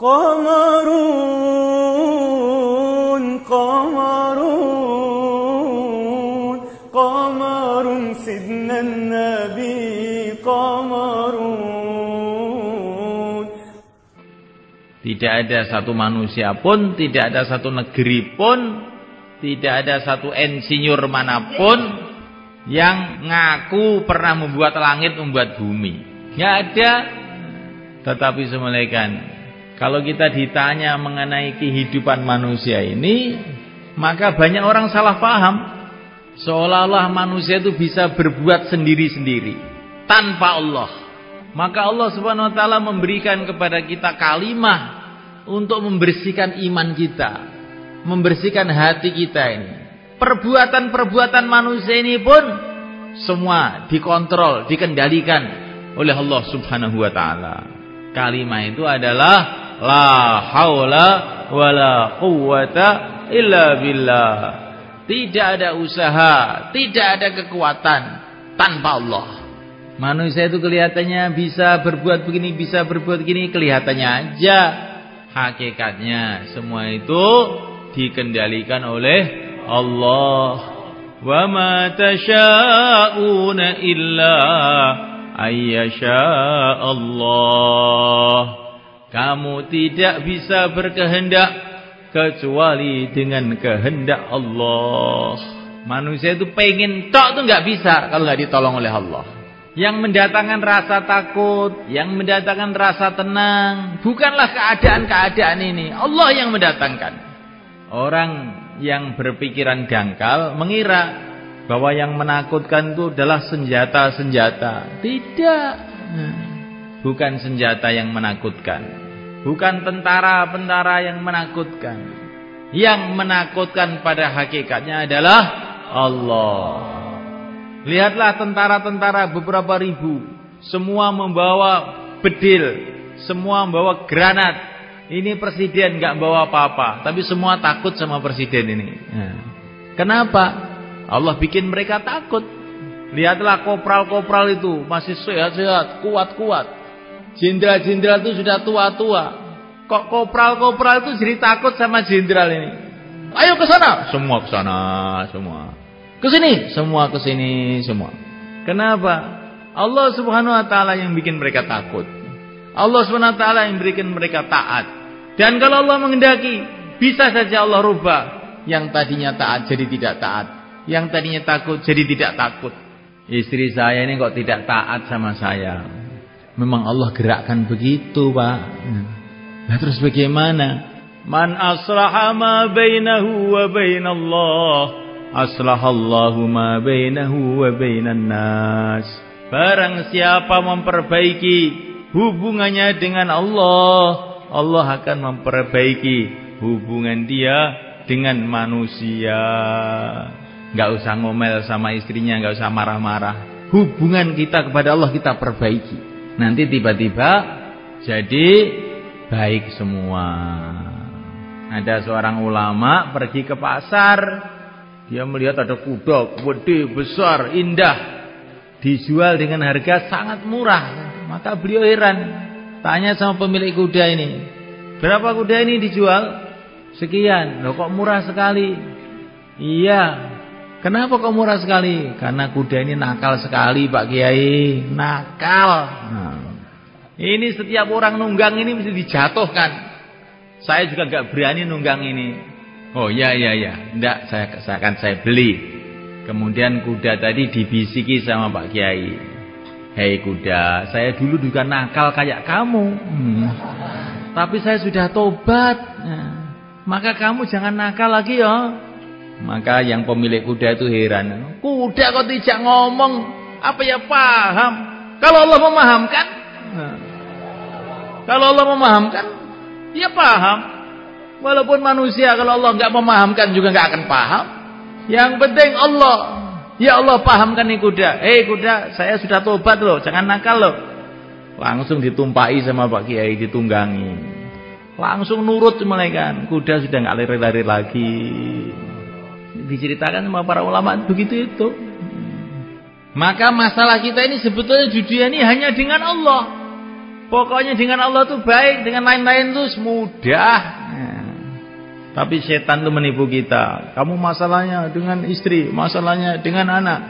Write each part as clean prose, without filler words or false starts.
Qamarun, qamarun, qamarun sidna nabi, qamarun. Tidak ada satu manusia pun, tidak ada satu negeri pun, tidak ada satu insinyur manapun yang ngaku pernah membuat langit, membuat bumi. Nggak ada. Tetapi semelekan, kalau kita ditanya mengenai kehidupan manusia ini, maka banyak orang salah paham. Seolah-olah manusia itu bisa berbuat sendiri-sendiri tanpa Allah. Maka Allah Subhanahu wa taala memberikan kepada kita kalimah untuk membersihkan iman kita, membersihkan hati kita ini. Perbuatan-perbuatan manusia ini pun semua dikontrol, dikendalikan oleh Allah Subhanahu wa taala. Kalimah itu adalah la haula wala quwwata illa billah. Tidak ada usaha, tidak ada kekuatan tanpa Allah. Manusia itu kelihatannya bisa berbuat begini, bisa berbuat begini, kelihatannya aja. Hakikatnya semua itu dikendalikan oleh Allah. Wa ma tasha'una illa ayyasha Allah. Kamu tidak bisa berkehendak kecuali dengan kehendak Allah. Manusia itu pengen tok tuh nggak bisa kalau nggak ditolong oleh Allah. Yang mendatangkan rasa takut, yang mendatangkan rasa tenang, bukanlah keadaan-keadaan ini, Allah yang mendatangkan. Orang yang berpikiran dangkal mengira bahwa yang menakutkan itu adalah senjata-senjata. Tidak. Bukan senjata yang menakutkan. Bukan tentara-tentara yang menakutkan. Yang menakutkan pada hakikatnya adalah Allah. Lihatlah tentara-tentara beberapa ribu, semua membawa bedil, semua membawa granat. Ini presiden nggak bawa apa-apa, tapi semua takut sama presiden ini. Kenapa? Allah bikin mereka takut. Lihatlah kopral-kopral itu masih sehat-sehat, kuat-kuat. Jenderal-jenderal itu sudah tua-tua. Kok kopral-kopral itu jadi takut sama jenderal ini? Ayo ke sana, semua ke sana, semua. Ke sini, semua ke sini, semua. Kenapa? Allah Subhanahu wa taala yang bikin mereka takut. Allah Subhanahu wa taala yang berikan mereka taat. Dan kalau Allah menghendaki, bisa saja Allah rubah yang tadinya taat jadi tidak taat, yang tadinya takut jadi tidak takut. Istri saya ini kok tidak taat sama saya. Memang Allah gerakkan begitu, Pak. Nah, terus bagaimana? Man aslaha ma bainahu wa bainallah, aslahallahu ma bainahu wa bainan nas. Barang siapa memperbaiki hubungannya dengan Allah, Allah akan memperbaiki hubungan dia dengan manusia. Enggak usah ngomel sama istrinya, enggak usah marah-marah. Hubungan kita kepada Allah kita perbaiki. Nanti tiba-tiba jadi baik semua. Ada seorang ulama pergi ke pasar. Dia melihat ada kuda gede, besar, indah, dijual dengan harga sangat murah. Maka beliau heran, tanya sama pemilik kuda ini, berapa kuda ini dijual? Sekian. Loh, kok murah sekali? Iya. Kenapa kok murah sekali? Karena kuda ini nakal sekali, Pak Kiai. Nakal. Ini setiap orang nunggang ini mesti dijatuhkan. Saya juga gak berani nunggang ini. Oh ya. Enggak, saya beli. Kemudian kuda tadi dibisiki sama Pak Kiai. Hei kuda, saya dulu juga nakal kayak kamu. Tapi saya sudah tobat. Maka kamu jangan nakal lagi ya. Maka yang pemilik kuda itu heran. Kuda kok tidak ngomong? Apa ya paham? Kalau Allah memahamkan. Kalau Allah memahamkan, dia paham. Walaupun manusia kalau Allah nggak memahamkan juga nggak akan paham. Yang penting Allah, ya Allah pahamkan nih kuda. Kuda, saya sudah tobat loh, jangan nakal loh. Langsung ditumpahi sama Pak Kiai, ditunggangi. Langsung nurut malaikat. Kuda sudah nggak lari-lari lagi. Diceritakan sama para ulama begitu itu. Maka masalah kita ini sebetulnya dunia ini hanya dengan Allah. Pokoknya dengan Allah tuh baik, dengan lain-lain tuh mudah. Tapi setan tuh menipu kita. Kamu masalahnya dengan istri, masalahnya dengan anak,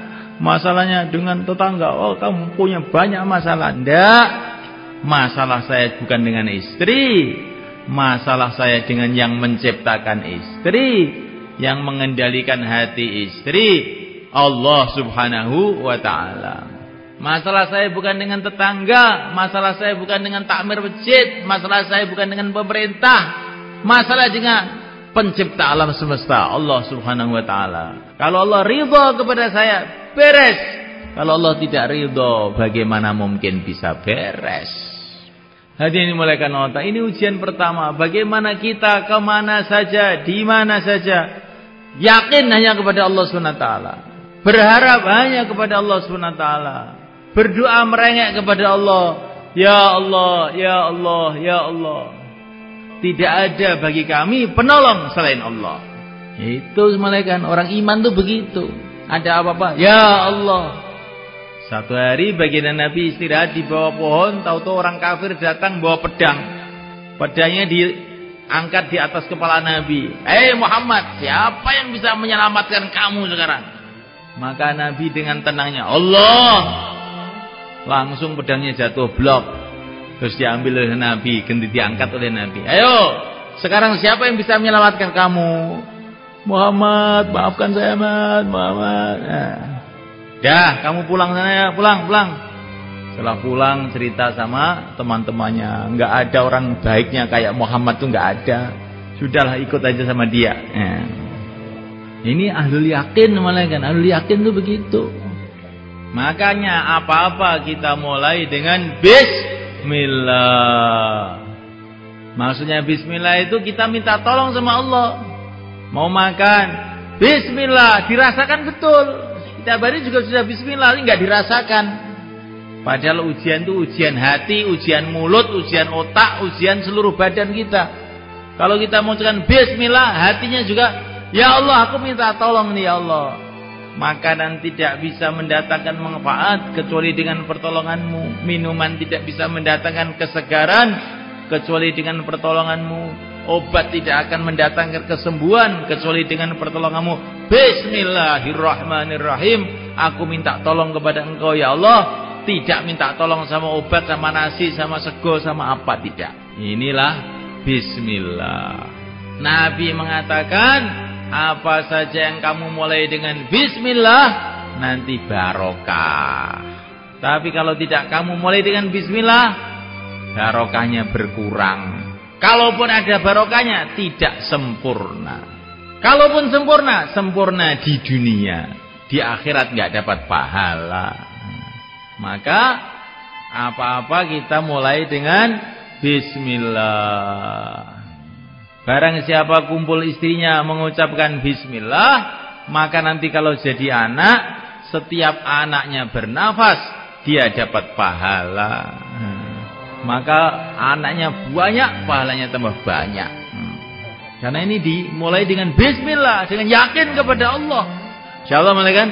masalahnya dengan tetangga. Oh, kamu punya banyak masalah. Nggak. Masalah saya bukan dengan istri. Masalah saya dengan yang menciptakan istri, yang mengendalikan hati istri, Allah Subhanahu wa ta'ala. Masalah saya bukan dengan tetangga, masalah saya bukan dengan takmir masjid, masalah saya bukan dengan pemerintah, masalah dengan pencipta alam semesta, Allah Subhanahu wa ta'ala. Kalau Allah ridha kepada saya, beres. Kalau Allah tidak ridha, bagaimana mungkin bisa beres? Hadirin dimulakan otak. Ini ujian pertama. Bagaimana kita kemana saja, di mana saja, yakin hanya kepada Allah Subhanahu wa ta'ala, berharap hanya kepada Allah Subhanahu wa ta'ala, berdoa merengek kepada Allah, ya Allah, ya Allah, ya Allah. Tidak ada bagi kami penolong selain Allah. Itu malaikat orang iman tuh begitu. Ada apa-apa, ya Allah. Satu hari baginda Nabi istirahat di bawah pohon, tahu-tahu orang kafir datang bawa pedang. Pedangnya diangkat di atas kepala Nabi. Hei Muhammad, siapa yang bisa menyelamatkan kamu sekarang? Maka Nabi dengan tenangnya, Allah. Langsung pedangnya jatuh blok. Terus diambil oleh Nabi, ganti diangkat oleh Nabi. Ayo, sekarang siapa yang bisa menyelamatkan kamu? Muhammad, maafkan saya Muhammad. Dah, kamu pulang sana ya, pulang. Setelah pulang cerita sama teman-temannya, nggak ada orang baiknya kayak Muhammad tuh nggak ada. Sudahlah ikut aja sama dia. Ini ahlul yakin malaikat, ahlul yakin tuh begitu. Makanya apa-apa kita mulai dengan Bismillah. Maksudnya Bismillah itu kita minta tolong sama Allah. Mau makan, Bismillah, dirasakan betul. Tiap hari juga sudah Bismillah, ini nggak dirasakan. Padahal ujian itu ujian hati, ujian mulut, ujian otak, ujian seluruh badan kita. Kalau kita mengucapkan Bismillah, hatinya juga, ya Allah, aku minta tolong nih ya Allah. Makanan tidak bisa mendatangkan manfaat kecuali dengan pertolonganmu. Minuman tidak bisa mendatangkan kesegaran kecuali dengan pertolonganmu. Obat tidak akan mendatangkan kesembuhan kecuali dengan pertolonganmu. Bismillahirrahmanirrahim. Aku minta tolong kepada Engkau ya Allah. Tidak minta tolong sama obat, sama nasi, sama sego, sama apa, tidak. Inilah Bismillah. Nabi mengatakan, apa saja yang kamu mulai dengan Bismillah, nanti barokah. Tapi kalau tidak kamu mulai dengan Bismillah, barokahnya berkurang. Kalaupun ada barokahnya, tidak sempurna. Kalaupun sempurna, sempurna di dunia. Di akhirat nggak dapat pahala. Maka apa-apa kita mulai dengan Bismillah. Barang siapa kumpul istrinya mengucapkan Bismillah, maka nanti kalau jadi anak, setiap anaknya bernafas, dia dapat pahala. Maka anaknya banyak, pahalanya tambah banyak. Karena ini dimulai dengan Bismillah, dengan yakin kepada Allah. Insyaallah malaikat.